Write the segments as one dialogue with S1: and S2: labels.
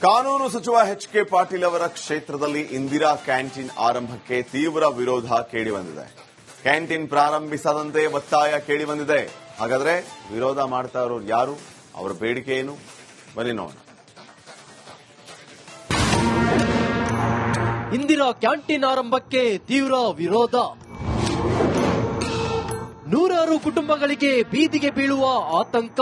S1: ಕಾನೂನು ಸಚಿವ ಎಚ್.ಕೆ. ಪಾಟೀಲ್ ಅವರ ಕ್ಷೇತ್ರದಲ್ಲಿ ಇಂದಿರಾ ಕ್ಯಾಂಟೀನ್ ಆರಂಭಕ್ಕೆ ತೀವ್ರ ವಿರೋಧ ಕೇಳಿಬಂದಿದೆ. ಕ್ಯಾಂಟೀನ್ ಪ್ರಾರಂಭಿಸದಂತೆ ಒತ್ತಾಯ ಕೇಳಿಬಂದಿದೆ. ಹಾಗಾದ್ರೆ ವಿರೋಧ ಮಾಡ್ತಾ ಇರೋರು ಯಾರು, ಅವರ ಬೇಡಿಕೆ ಏನು, ಬನ್ನಿ ನೋಡೋಣ.
S2: ಇಂದಿರಾ ಕ್ಯಾಂಟೀನ್ ಆರಂಭಕ್ಕೆ ತೀವ್ರ ವಿರೋಧ. ನೂರಾರು ಕುಟುಂಬಗಳಿಗೆ ಬೀದಿಗೆ ಬೀಳುವ ಆತಂಕ.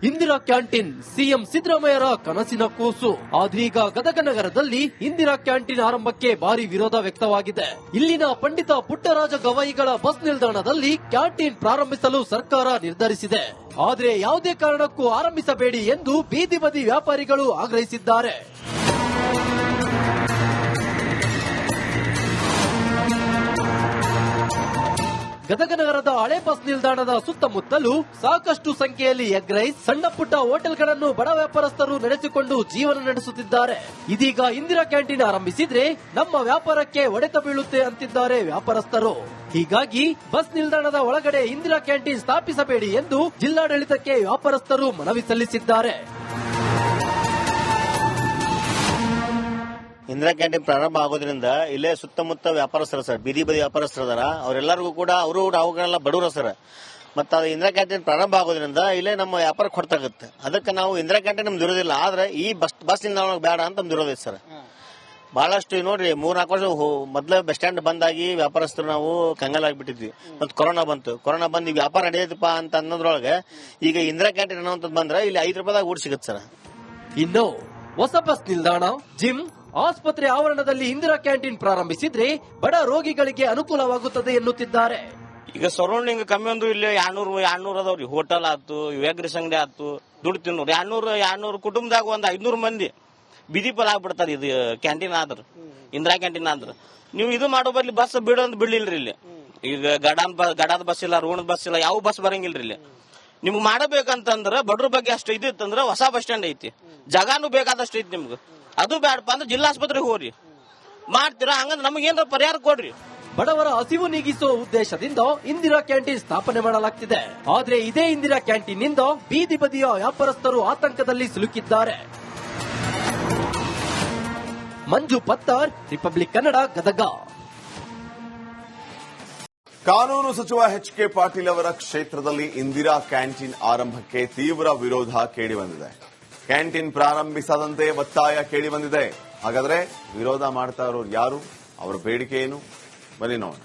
S2: ಇಂದಿರಾ ಕ್ಯಾಂಟೀನ್ ಸಿಎಂ ಸಿದ್ದರಾಮಯ್ಯರ ಕನಸಿನ ಕೂಸು. ಆದ್ರೀಗ ಗದಗ ನಗರದಲ್ಲಿ ಇಂದಿರಾ ಕ್ಯಾಂಟೀನ್ ಆರಂಭಕ್ಕೆ ಭಾರಿ ವಿರೋಧ ವ್ಯಕ್ತವಾಗಿದೆ. ಇಲ್ಲಿನ ಪಂಡಿತ ಪುಟ್ಟರಾಜ ಗವಾಯಿಗಳ ಬಸ್ ನಿಲ್ದಾಣದಲ್ಲಿ ಕ್ಯಾಂಟೀನ್ ಪ್ರಾರಂಭಿಸಲು ಸರ್ಕಾರ ನಿರ್ಧರಿಸಿದೆ. ಆದರೆ ಯಾವುದೇ ಕಾರಣಕ್ಕೂ ಆರಂಭಿಸಬೇಡಿ ಎಂದು ಬೀದಿ ಬದಿ ವ್ಯಾಪಾರಿಗಳು ಆಗ್ರಹಿಸಿದ್ದಾರೆ. ಗದಗ ನಗರದ ಹಳೆ ಬಸ್ ನಿಲ್ದಾಣದ ಸುತ್ತಮುತ್ತಲೂ ಸಾಕಷ್ಟು ಸಂಖ್ಯೆಯಲ್ಲಿ ಎಗ್ ರೈಸ್, ಸಣ್ಣ ಪುಟ್ಟ ಹೋಟೆಲ್ಗಳನ್ನು ಬಡ ವ್ಯಾಪಾರಸ್ಥರು ನಡೆಸಿಕೊಂಡು ಜೀವನ ನಡೆಸುತ್ತಿದ್ದಾರೆ. ಇದೀಗ ಇಂದಿರಾ ಕ್ಯಾಂಟೀನ್ ಆರಂಭಿಸಿದ್ರೆ ನಮ್ಮ ವ್ಯಾಪಾರಕ್ಕೆ ಹೊಡೆತ ಬೀಳುತ್ತೆ ಅಂತಿದ್ದಾರೆ ವ್ಯಾಪಾರಸ್ಥರು. ಹೀಗಾಗಿ ಬಸ್ ನಿಲ್ದಾಣದ ಒಳಗಡೆ ಇಂದಿರಾ ಕ್ಯಾಂಟೀನ್ ಸ್ಥಾಪಿಸಬೇಡಿ ಎಂದು ಜಿಲ್ಲಾಡಳಿತಕ್ಕೆ ವ್ಯಾಪಾರಸ್ಥರು ಮನವಿ ಸಲ್ಲಿಸಿದ್ದಾರೆ.
S3: ಇಂದಿರಾ ಕ್ಯಾಂಟೀನ್ ಪ್ರಾರಂಭ ಆಗೋದ್ರಿಂದ ಇಲ್ಲೇ ಸುತ್ತಮುತ್ತ ವ್ಯಾಪಾರಸ್ಥರು ಸರ್, ಬೀದಿ ಬದಿ ವ್ಯಾಪಾರಸ್ಥರು ಅದಾರ, ಅವರೆಲ್ಲರಿಗೂ ಕೂಡ ಅವುಗಳೆಲ್ಲ ಬಡವರು ಸರ್. ಮತ್ತೆ ಅದು ಇಂದಿರಾ ಕ್ಯಾಂಟೀನ್ ಪ್ರಾರಂಭ ಆಗೋದ್ರಿಂದ ಇಲ್ಲೇ ನಮ್ಮ ವ್ಯಾಪಾರ ಕೊಡ್ತಾಗುತ್ತೆ. ಅದಕ್ಕೆ ನಾವು ಇಂದಿರಾ ಕ್ಯಾಂಟೀನ್ ನಮ್ದು ಇರೋದಿಲ್ಲ, ಆದ್ರೆ ಈ ಬಸ್ ನಿಲ್ದಾಣ ಬೇಡ ಅಂತ ನಮ್ದು ಇರೋದಿಲ್ಲ ಸರ್. ಬಹಳಷ್ಟು ನೋಡ್ರಿ 3-4 ವರ್ಷ ಮೊದಲೇ ಬಸ್ ಸ್ಟ್ಯಾಂಡ್ ಬಂದಾಗಿ ವ್ಯಾಪಾರಸ್ಥರು ನಾವು ಕಂಗಾಲಾಗ್ಬಿಟ್ಟಿದ್ವಿ. ಮತ್ತೆ ಕೊರೋನಾ ಬಂದು ವ್ಯಾಪಾರ ನಡೆಯದಪ್ಪ ಅಂತ ಅನ್ನೋದ್ರೊಳಗೆ ಈಗ ಇಂದಿರಾ ಕ್ಯಾಂಟೀನ್ ಅನ್ನೋಂಥದ್ದು ಬಂದ್ರೆ ಇಲ್ಲಿ ₹5 ಊಟ ಸಿಗುತ್ತೆ ಸರ್.
S2: ಇನ್ನು ಹೊಸ ಬಸ್ ನಿಲ್ದಾಣ, ಜಿಮ್, ಆಸ್ಪತ್ರೆ ಆವರಣದಲ್ಲಿ ಇಂದಿರಾ ಕ್ಯಾಂಟೀನ್ ಪ್ರಾರಂಭಿಸಿದ್ರೆ ಬಡ ರೋಗಿಗಳಿಗೆ ಅನುಕೂಲವಾಗುತ್ತದೆ ಎನ್ನುತ್ತಿದ್ದಾರೆ.
S4: ಈಗ ಸರೌಂಡಿಂಗ್ ಕಮ್ಮಿ ಒಂದು ಇಲ್ಲಿ 200 ಅದಾವ್ರಿ. ಹೋಟೆಲ್ ಆತು, ವೇಗ್ರಿಸ್ ಅಂಗಡಿ ಆತು, ದುಡ್ಡು ತಿನ್ನೋರು 200 ಕುಟುಂಬದಾಗ ಒಂದು 500 ಮಂದಿ ಬೀದಿ ಪಾಲ್ ಆಗ್ಬಿಡ್ತಾರೆ. ಇದು ಕ್ಯಾಂಟೀನ್ ಆದ್ರ, ಇಂದಿರಾ ಕ್ಯಾಂಟೀನ್ ಆದ್ರ ನೀವು ಇದು ಮಾಡೋ ಬದ್ಲಿ ಬಸ್ ಬಿಡೋದ್ ಬಿಡ್ಲಿಲ್ರಿ. ಇಲ್ಲಿ ಈಗ ಗಡಾದ ಬಸ್ ಇಲ್ಲ, ರೋಣದ ಬಸ್ ಇಲ್ಲ, ಯಾವ ಬಸ್ ಬರಂಗಿಲ್ರಿ ಇಲ್ಲಿ. ನಿಮ್ಗೆ ಮಾಡಬೇಕಂತಂದ್ರ ಬಡ್ರ ಬಗ್ಗೆ ಅಷ್ಟು ಇದಿತ್ತಂದ್ರ ಹೊಸ ಬಸ್ ಸ್ಟ್ಯಾಂಡ್ ಐತಿ, ಜಾಗಾನು ಬೇಕಾದಷ್ಟು ಐತಿ. ನಿಮ್ಗೆ ಅದು ಬೇಡಪ್ಪ ಅಂದ್ರೆ ಜಿಲ್ಲಾ ಆಸ್ಪತ್ರೆಗೆ ಹೋಗ್ರಿ, ಮಾಡ್ತೀರಾ? ಹಂಗಂದ್ರೆ ನಮಗೇನಾರ ಪರಿಹಾರ ಕೊಡ್ರಿ.
S2: ಬಡವರ ಹಸಿವು ನೀಗಿಸುವ ಉದ್ದೇಶದಿಂದ ಇಂದಿರಾ ಕ್ಯಾಂಟೀನ್ ಸ್ಥಾಪನೆ ಮಾಡಲಾಗ್ತಿದೆ. ಆದ್ರೆ ಇದೇ ಇಂದಿರಾ ಕ್ಯಾಂಟೀನ್ ನಿಂದ ಬೀದಿ ಬದಿಯ ವ್ಯಾಪಾರಸ್ಥರು ಆತಂಕದಲ್ಲಿ ಸಿಲುಕಿದ್ದಾರೆ. ಮಂಜು ಪತ್ತಾರ್, ರಿಪಬ್ಲಿಕ್ ಕನ್ನಡ, ಗದಗ.
S1: ಕಾನೂನು ಸಚಿವ ಎಚ್.ಕೆ. ಪಾಟೀಲ್ ಅವರ ಕ್ಷೇತ್ರದಲ್ಲಿ ಇಂದಿರಾ ಕ್ಯಾಂಟೀನ್ ಆರಂಭಕ್ಕೆ ತೀವ್ರ ವಿರೋಧ ಕೇಳಿಬಂದಿದೆ. ಕ್ಯಾಂಟೀನ್ ಪ್ರಾರಂಭಿಸದಂತೆ ಒತ್ತಾಯ ಕೇಳಿಬಂದಿದೆ. ಹಾಗಾದ್ರೆ ವಿರೋಧ ಮಾಡ್ತಾ ಇರೋರು ಯಾರು, ಅವರ ಬೇಡಿಕೆ ಏನು, ಬನ್ನಿ ನೋಡೋಣ.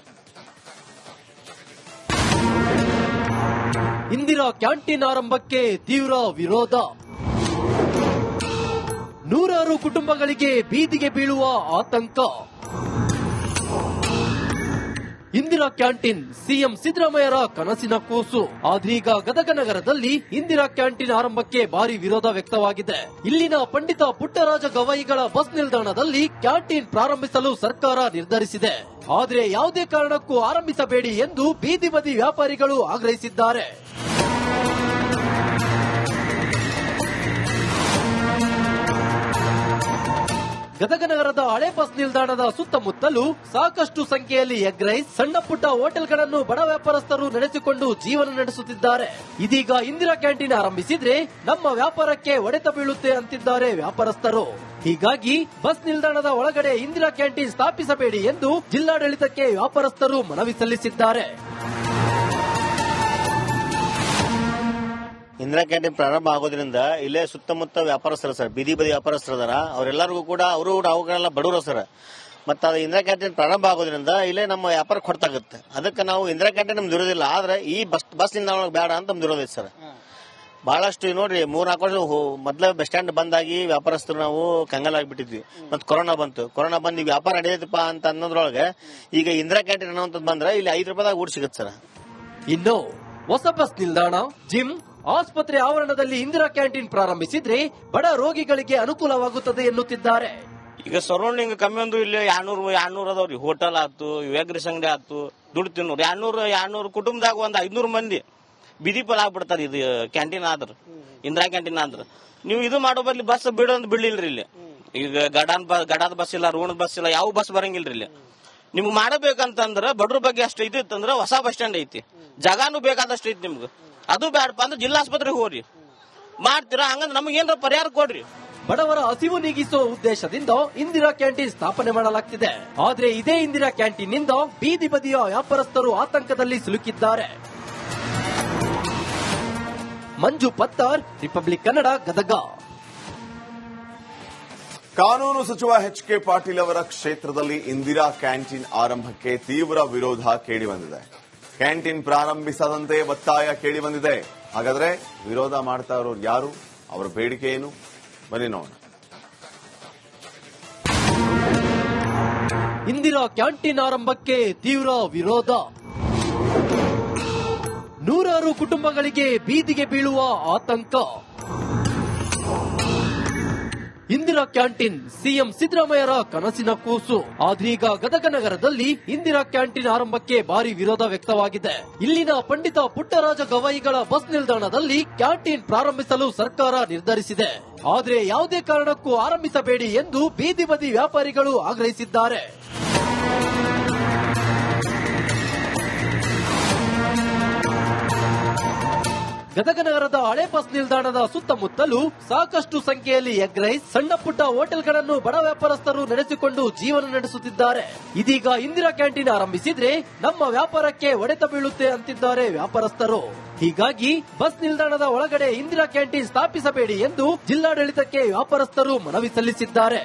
S2: ಇಂದಿರಾ ಕ್ಯಾಂಟೀನ್ ಆರಂಭಕ್ಕೆ ತೀವ್ರ ವಿರೋಧ. ನೂರಾರು ಕುಟುಂಬಗಳಿಗೆ ಬೀದಿಗೆ ಬೀಳುವ ಆತಂಕ. ಇಂದಿರಾ ಕ್ಯಾಂಟೀನ್ ಸಿಎಂ ಸಿದ್ದರಾಮಯ್ಯರ ಕನಸಿನ ಕೂಸು. ಆದ್ರೀಗ ಗದಗ ನಗರದಲ್ಲಿ ಇಂದಿರಾ ಕ್ಯಾಂಟೀನ್ ಆರಂಭಕ್ಕೆ ಭಾರಿ ವಿರೋಧ ವ್ಯಕ್ತವಾಗಿದೆ. ಇಲ್ಲಿನ ಪಂಡಿತ ಪುಟ್ಟರಾಜ ಗವಾಯಿಗಳ ಬಸ್ ನಿಲ್ದಾಣದಲ್ಲಿ ಕ್ಯಾಂಟೀನ್ ಪ್ರಾರಂಭಿಸಲು ಸರ್ಕಾರ ನಿರ್ಧರಿಸಿದೆ. ಆದರೆ ಯಾವುದೇ ಕಾರಣಕ್ಕೂ ಆರಂಭಿಸಬೇಡಿ ಎಂದು ಬೀದಿ ಬದಿ ವ್ಯಾಪಾರಿಗಳು ಆಗ್ರಹಿಸಿದ್ದಾರೆ. ಗದಗ ನಗರದ ಹಳೆ ಬಸ್ ನಿಲ್ದಾಣದ ಸುತ್ತಮುತ್ತಲೂ ಸಾಕಷ್ಟು ಸಂಖ್ಯೆಯಲ್ಲಿ ಎಗ್ ರೈಸ್, ಸಣ್ಣ ಪುಟ್ಟ ಹೋಟೆಲ್ಗಳನ್ನು ಬಡ ವ್ಯಾಪಾರಸ್ಥರು ನಡೆಸಿಕೊಂಡು ಜೀವನ ನಡೆಸುತ್ತಿದ್ದಾರೆ. ಇದೀಗ ಇಂದಿರಾ ಕ್ಯಾಂಟೀನ್ ಆರಂಭಿಸಿದ್ರೆ ನಮ್ಮ ವ್ಯಾಪಾರಕ್ಕೆ ಹೊಡೆತ ಬೀಳುತ್ತೆ ಅಂತಿದ್ದಾರೆ ವ್ಯಾಪಾರಸ್ಥರು. ಹೀಗಾಗಿ ಬಸ್ ನಿಲ್ದಾಣದ ಒಳಗಡೆ ಇಂದಿರಾ ಕ್ಯಾಂಟೀನ್ ಸ್ಥಾಪಿಸಬೇಡಿ ಎಂದು ಜಿಲ್ಲಾಡಳಿತಕ್ಕೆ ವ್ಯಾಪಾರಸ್ಥರು ಮನವಿ ಸಲ್ಲಿಸಿದ್ದಾರೆ.
S3: ಇಂದಿರಾ ಕ್ಯಾಂಟೀನ್ ಪ್ರಾರಂಭ ಆಗೋದ್ರಿಂದ ಇಲ್ಲೇ ಸುತ್ತಮುತ್ತ ವ್ಯಾಪಾರಸ್ಥರು ಸರ್, ಬೀದಿ ಬದಿ ವ್ಯಾಪಾರಸ್ಥರು ಅದಾರ, ಅವರೆಲ್ಲರಿಗೂ ಕೂಡ ಅವುಗಳೆಲ್ಲ ಬಡವರು ಸರ್. ಮತ್ತೆ ಅದು ಇಂದಿರಾ ಕ್ಯಾಂಟೀನ್ ಪ್ರಾರಂಭ ಆಗೋದ್ರಿಂದ ಇಲ್ಲೇ ನಮ್ಮ ವ್ಯಾಪಾರ ಕೊಡ್ತಾಗುತ್ತೆ. ಅದಕ್ಕೆ ನಾವು ಇಂದಿರಾ ಕ್ಯಾಂಟೀನ್ ನಮ್ದು ಇರೋದಿಲ್ಲ, ಆದ್ರೆ ಈ ಬಸ್ ನಿಲ್ದಾಣ ಬೇಡ ಅಂತ ನಮ್ದು ಇರೋದಿಲ್ಲ ಸರ್. ಬಹಳಷ್ಟು ನೋಡ್ರಿ 3-4 ವರ್ಷ ಮೊದಲೇ ಬಸ್ ಸ್ಟ್ಯಾಂಡ್ ಬಂದಾಗಿ ವ್ಯಾಪಾರಸ್ಥರು ನಾವು ಕಂಗಾಲಾಗ್ಬಿಟ್ಟಿದ್ವಿ. ಮತ್ತೆ ಕೊರೋನಾ ಬಂದು ವ್ಯಾಪಾರ ನಡೆಯದಪ್ಪ ಅಂತ ಅನ್ನೋದ್ರೊಳಗೆ ಈಗ ಇಂದಿರಾ ಕ್ಯಾಂಟೀನ್ ಅನ್ನೋಂಥದ್ದು ಬಂದ್ರೆ ಇಲ್ಲಿ ₹5 ಊಟ ಸಿಗುತ್ತೆ ಸರ್.
S2: ಇನ್ನು ಹೊಸ ಬಸ್ ನಿಲ್ದಾಣ, ಜಿಮ್, ಆಸ್ಪತ್ರೆ ಆವರಣದಲ್ಲಿ ಇಂದಿರಾ ಕ್ಯಾಂಟೀನ್ ಪ್ರಾರಂಭಿಸಿದ್ರೆ ಬಡ ರೋಗಿಗಳಿಗೆ ಅನುಕೂಲವಾಗುತ್ತದೆ ಎನ್ನುತ್ತಿದ್ದಾರೆ.
S4: ಈಗ ಸರೌಂಡಿಂಗ್ ಕಮ್ಮಿ ಒಂದು ಇಲ್ಲಿ 200 ಅದಾವ್ರಿ. ಹೋಟೆಲ್ ಆತು, ವೇಗ್ರಿಸ್ ಅಂಗಡಿ ಆತು, ದುಡ್ಡು ತಿನ್ನೋರು 200 ಕುಟುಂಬದಾಗ ಒಂದು 500 ಮಂದಿ ಬೀದಿ ಪಾಲ್ ಆಗ್ಬಿಡ್ತಾರೆ. ಇದು ಕ್ಯಾಂಟೀನ್ ಆದ್ರ, ಇಂದಿರಾ ಕ್ಯಾಂಟೀನ್ ಆದ್ರ ನೀವು ಇದು ಮಾಡೋ ಬದ್ಲಿ ಬಸ್ ಬಿಡೋದ್ ಬಿಡ್ಲಿಲ್ರಿ. ಇಲ್ಲಿ ಈಗ ಗಡಾದ ಬಸ್ ಇಲ್ಲ, ರೋಣದ ಬಸ್ ಇಲ್ಲ, ಯಾವ ಬಸ್ ಬರಂಗಿಲ್ರಿ ಇಲ್ಲಿ. ನಿಮ್ಗೆ ಮಾಡಬೇಕಂತಂದ್ರ ಬಡ್ರ ಬಗ್ಗೆ ಅಷ್ಟು ಇದಿತ್ತಂದ್ರ ಹೊಸ ಬಸ್ ಸ್ಟ್ಯಾಂಡ್ ಐತಿ, ಜಾಗಾನು ಬೇಕಾದಷ್ಟು ಐತಿ. ನಿಮ್ಗೆ ಅದು ಬೇಡಪ್ಪ ಅಂದ್ರೆ ಜಿಲ್ಲಾ ಆಸ್ಪತ್ರೆಗೆ ಹೋಗ್ರಿ, ಮಾಡ್ತೀರಾ ಹಂಗಂದ್ರೆ ನಮಗೇನ್ರ ಪರಿಹಾರ ಕೊಡ್ರಿ.
S2: ಬಡವರ ಹಸಿವು ನೀಗಿಸುವ ಉದ್ದೇಶದಿಂದ ಇಂದಿರಾ ಕ್ಯಾಂಟೀನ್ ಸ್ಥಾಪನೆ ಮಾಡಲಾಗ್ತಿದೆ. ಆದ್ರೆ ಇದೇ ಇಂದಿರಾ ಕ್ಯಾಂಟೀನ್ ನಿಂದ ಬೀದಿ ಬದಿಯ ವ್ಯಾಪಾರಸ್ಥರು ಆತಂಕದಲ್ಲಿ ಸಿಲುಕಿದ್ದಾರೆ. ಮಂಜು ಪತ್ತಾರ್, ರಿಪಬ್ಲಿಕ್ ಕನ್ನಡ, ಗದಗ.
S1: ಕಾನೂನು ಸಚಿವ ಎಚ್ ಕೆ ಪಾಟೀಲ್ ಅವರ ಕ್ಷೇತ್ರದಲ್ಲಿ ಇಂದಿರಾ ಕ್ಯಾಂಟೀನ್ ಆರಂಭಕ್ಕೆ ತೀವ್ರ ವಿರೋಧ ಕೇಳಿಬಂದಿದೆ. ಕ್ಯಾಂಟೀನ್ ಪ್ರಾರಂಭಿಸದಂತೆ ಒತ್ತಾಯ ಕೇಳಿಬಂದಿದೆ. ಹಾಗಾದ್ರೆ ವಿರೋಧ ಮಾಡ್ತಾ ಇರೋರು ಯಾರು, ಅವರ ಬೇಡಿಕೆ ಏನು, ಬನ್ನಿ ನೋಡೋಣ.
S2: ಇಂದಿರಾ ಕ್ಯಾಂಟೀನ್ ಆರಂಭಕ್ಕೆ ತೀವ್ರ ವಿರೋಧ. ನೂರಾರು ಕುಟುಂಬಗಳಿಗೆ ಬೀದಿಗೆ ಬೀಳುವ ಆತಂಕ. ಇಂದಿರಾ ಕ್ಯಾಂಟೀನ್ ಸಿಎಂ ಸಿದ್ದರಾಮಯ್ಯರ ಕನಸಿನ ಕೂಸು. ಆದ್ರೀಗ ಗದಗ ನಗರದಲ್ಲಿ ಇಂದಿರಾ ಕ್ಯಾಂಟೀನ್ ಆರಂಭಕ್ಕೆ ಭಾರಿ ವಿರೋಧ ವ್ಯಕ್ತವಾಗಿದೆ. ಇಲ್ಲಿನ ಪಂಡಿತ ಪುಟ್ಟರಾಜ ಗವಾಯಿಗಳ ಬಸ್ ನಿಲ್ದಾಣದಲ್ಲಿ ಕ್ಯಾಂಟೀನ್ ಪ್ರಾರಂಭಿಸಲು ಸರ್ಕಾರ ನಿರ್ಧರಿಸಿದೆ. ಆದ್ರೆ ಯಾವುದೇ ಕಾರಣಕ್ಕೂ ಆರಂಭಿಸಬೇಡಿ ಎಂದು ಬೀದಿ ಬದಿ ವ್ಯಾಪಾರಿಗಳು ಆಗ್ರಹಿಸಿದ್ದಾರೆ. ಗದಗ ನಗರದ ಹಳೆ ಬಸ್ ನಿಲ್ದಾಣದ ಸುತ್ತಮುತ್ತಲೂ ಸಾಕಷ್ಟು ಸಂಖ್ಯೆಯಲ್ಲಿ ಎಗ್ ರೈಸ್, ಸಣ್ಣ ಪುಟ್ಟ ಹೋಟೆಲ್ಗಳನ್ನು ಬಡ ವ್ಯಾಪಾರಸ್ಥರು ನಡೆಸಿಕೊಂಡು ಜೀವನ ನಡೆಸುತ್ತಿದ್ದಾರೆ. ಇದೀಗ ಇಂದಿರಾ ಕ್ಯಾಂಟೀನ್ ಆರಂಭಿಸಿದ್ರೆ ನಮ್ಮ ವ್ಯಾಪಾರಕ್ಕೆ ಹೊಡೆತ ಬೀಳುತ್ತೆ ಅಂತಿದ್ದಾರೆ ವ್ಯಾಪಾರಸ್ಥರು. ಹೀಗಾಗಿ ಬಸ್ ನಿಲ್ದಾಣದ ಒಳಗಡೆ ಇಂದಿರಾ ಕ್ಯಾಂಟೀನ್ ಸ್ಥಾಪಿಸಬೇಡಿ ಎಂದು ಜಿಲ್ಲಾಡಳಿತಕ್ಕೆ ವ್ಯಾಪಾರಸ್ಥರು ಮನವಿ ಸಲ್ಲಿಸಿದ್ದಾರೆ.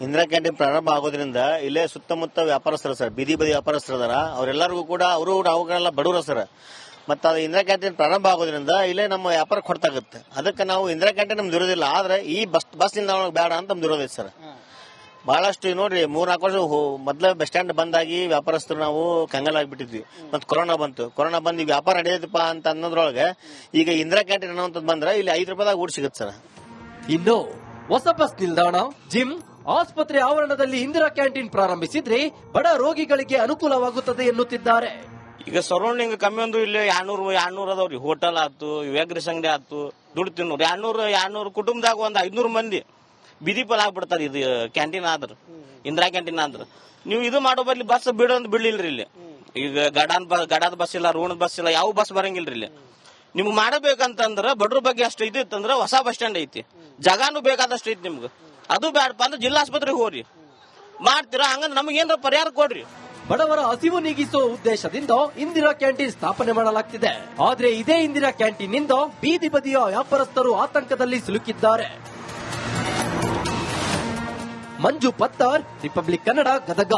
S3: ಇಂದಿರಾ ಕ್ಯಾಂಟೀನ್ ಪ್ರಾರಂಭ ಆಗೋದ್ರಿಂದ ಇಲ್ಲೇ ಸುತ್ತಮುತ್ತ ವ್ಯಾಪಾರಸ್ಥರು ಸರ್, ಬೀದಿ ಬದಿ ವ್ಯಾಪಾರಸ್ಥರು ಅದಾರ, ಅವರೆಲ್ಲರಿಗೂ ಕೂಡ ಅವುಗಳೆಲ್ಲ ಬಡವರು ಸರ್. ಮತ್ತೆ ಅದು ಇಂದಿರಾ ಕ್ಯಾಂಟೀನ್ ಪ್ರಾರಂಭ ಆಗೋದ್ರಿಂದ ಇಲ್ಲೇ ನಮ್ಮ ವ್ಯಾಪಾರ ಕೊಡ್ತಾಗುತ್ತೆ. ಅದಕ್ಕೆ ನಾವು ಇಂದಿರಾ ಕ್ಯಾಂಟೀನ್ ನಮ್ದು ಇರೋದಿಲ್ಲ, ಆದ್ರೆ ಈ ಬಸ್ ನಿಲ್ದಾಣ ಬೇಡ ಅಂತ ನಮ್ದು ಇರೋದಿಲ್ಲ ಸರ್. ಬಹಳಷ್ಟು ನೋಡ್ರಿ 3-4 ವರ್ಷ ಮೊದಲ ಬಸ್ ಸ್ಟ್ಯಾಂಡ್ ಬಂದಾಗಿ ವ್ಯಾಪಾರಸ್ಥರು ನಾವು ಕಂಗಾಲಾಗ್ಬಿಟ್ಟಿದ್ವಿ. ಮತ್ತೆ ಕೊರೋನಾ ಬಂದು ಈ ವ್ಯಾಪಾರ ನಡೆಯದಪ್ಪ ಅಂತ ಅನ್ನೋದ್ರೊಳಗೆ ಈಗ ಇಂದಿರಾ ಕ್ಯಾಂಟೀನ್ ಅನ್ನೋಂಥದ್ದು ಬಂದ್ರೆ ಇಲ್ಲಿ 5 ರೂಪಾಯಿದಾಗ ಊಟ ಸಿಗುತ್ತೆ ಸರ್.
S2: ಇನ್ನು ಹೊಸ ಬಸ್ ನಿಲ್ದಾಣ, ಜಿಮ್, ಆಸ್ಪತ್ರೆ ಆವರಣದಲ್ಲಿ ಇಂದಿರಾ ಕ್ಯಾಂಟೀನ್ ಪ್ರಾರಂಭಿಸಿದ್ರೆ ಬಡ ರೋಗಿಗಳಿಗೆ ಅನುಕೂಲವಾಗುತ್ತದೆ ಎನ್ನುತ್ತಿದ್ದಾರೆ.
S4: ಈಗ ಸರೌಂಡಿಂಗ್ ಕಮ್ಮಿ ಒಂದು ಇಲ್ಲಿ 200 ಅದಾವ್ರಿ. ಹೋಟೆಲ್ ಆತು, ವೇಗ್ರಿಸ್ ಅಂಗಡಿ ಆತು, ದುಡ್ಡು ತಿನ್ನೋರು 200 ಕುಟುಂಬದಾಗ ಒಂದು 500 ಮಂದಿ ಬೀದಿ ಪಾಲ್ ಆಗ್ಬಿಡ್ತಾರೆ. ಇದು ಕ್ಯಾಂಟೀನ್ ಆದ್ರ, ಇಂದಿರಾ ಕ್ಯಾಂಟೀನ್ ಆದ್ರ ನೀವು ಇದು ಮಾಡೋ ಬದ್ಲಿ ಬಸ್ ಬಿಡ್ಲಿಲ್ರಿ ಇಲ್ಲಿ. ಈಗ ಗಡಾದ ಬಸ್ ಇಲ್ಲ, ರೋಣದ ಬಸ್ ಇಲ್ಲ, ಯಾವ ಬಸ್ ಬರಂಗಿಲ್ರಿ ಇಲ್ಲಿ. ನಿಮ್ಗೆ ಮಾಡಬೇಕಂತಂದ್ರ ಬಡ್ರ ಬಗ್ಗೆ ಅಷ್ಟು ಇದಿತ್ತಂದ್ರ ಹೊಸ ಬಸ್ ಸ್ಟ್ಯಾಂಡ್ ಐತಿ, ಜಾಗಾನು ಬೇಕಾದಷ್ಟು ಐತಿ. ನಿಮ್ಗೆ ಅದು ಬೇಡಪ್ಪ ಅಂದ್ರೆ ಜಿಲ್ಲಾ ಆಸ್ಪತ್ರೆಗೆ ಹೋಗ್ರಿ. ಮಾಡ್ತೀರಾ ಹಂಗಂದ್ರೆ ನಮಗೇನ್ರ ಪರಿಹಾರ ಕೊಡ್ರಿ.
S2: ಬಡವರ ಹಸಿವು ನೀಗಿಸುವ ಉದ್ದೇಶದಿಂದ ಇಂದಿರಾ ಕ್ಯಾಂಟೀನ್ ಸ್ಥಾಪನೆ ಮಾಡಲಾಗ್ತಿದೆ. ಆದ್ರೆ ಇದೇ ಇಂದಿರಾ ಕ್ಯಾಂಟೀನ್ ನಿಂದ ಬೀದಿ ಬದಿಯ ವ್ಯಾಪಾರಸ್ಥರು ಆತಂಕದಲ್ಲಿ ಸಿಲುಕಿದ್ದಾರೆ. ಮಂಜು ಪತ್ತಾರ್, ರಿಪಬ್ಲಿಕ್ ಕನ್ನಡ, ಗದಗ.